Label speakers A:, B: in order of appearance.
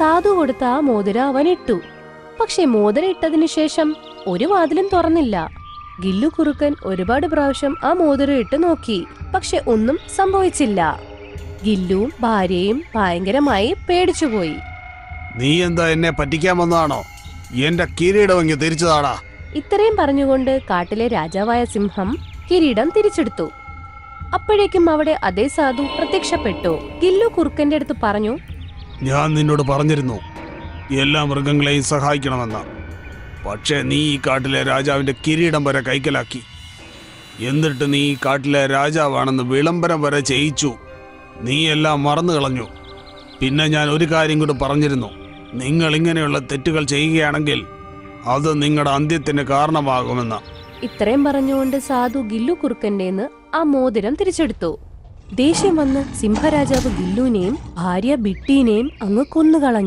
A: സാധു കൊടുത്ത ആ മോതിരം അവൻ ഇട്ടു. പക്ഷെ മോതിരം ഇട്ടതിനു ശേഷം ഒരു വാതിലും തുറന്നില്ല. ഗില്ലു കുറുക്കൻ ഒരുപാട് പ്രാവശ്യം ആ മോതിരം ഇട്ട് നോക്കി. പക്ഷെ ഒന്നും സംഭവിച്ചില്ല. ഗില്ലുവും ഭാര്യയും ഭയങ്കരമായി പേടിച്ചുപോയി.
B: നീ എന്താ എന്നെ പറ്റിക്കാൻ വന്നതാണോ? എന്റെ കിരീടം തിരിച്ചതാടാ.
A: ഇത്രയും പറഞ്ഞുകൊണ്ട് കാട്ടിലെ രാജാവായ സിംഹം കിരീടം തിരിച്ചെടുത്തു. അപ്പോഴേക്കും അവിടെ അതേ സാധു പ്രത്യക്ഷപ്പെട്ടു. ഗില്ലു കുറുക്കന്റെ അടുത്ത് പറഞ്ഞു,
B: ഞാൻ നിന്നോട് പറഞ്ഞിരുന്നു എല്ലാ മൃഗങ്ങളെയും സഹായിക്കണമെന്ന്. പക്ഷേ നീ ഈ കാട്ടിലെ രാജാവിന്റെ കിരീടം വരെ കൈക്കലാക്കി. എന്നിട്ട് നീ ഈ കാട്ടിലെ രാജാവാണെന്ന് വിളംബരം വരെ ചെയ്യിച്ചു. നീ എല്ലാം മറന്നു കളഞ്ഞു. പിന്നെ ഞാൻ ഒരു കാര്യം കൂടി പറഞ്ഞിരുന്നു, നിങ്ങൾ ഇങ്ങനെയുള്ള തെറ്റുകൾ ചെയ്യുകയാണെങ്കിൽ അത് നിങ്ങളുടെ അന്ത്യത്തിന് കാരണമാകുമെന്ന്.
A: ഇത്രയും പറഞ്ഞുകൊണ്ട് സാധു ഗില്ലു കുറുക്കന്റെന്ന് ആ മോതിരം തിരിച്ചെടുത്തു. ദേഷ്യം വന്ന് സിംഹരാജാവ് ഗില്ലുവിനെയും ഭാര്യ ബിട്ടീനെയും അങ്ങ് കൊന്നുകളഞ്ഞു.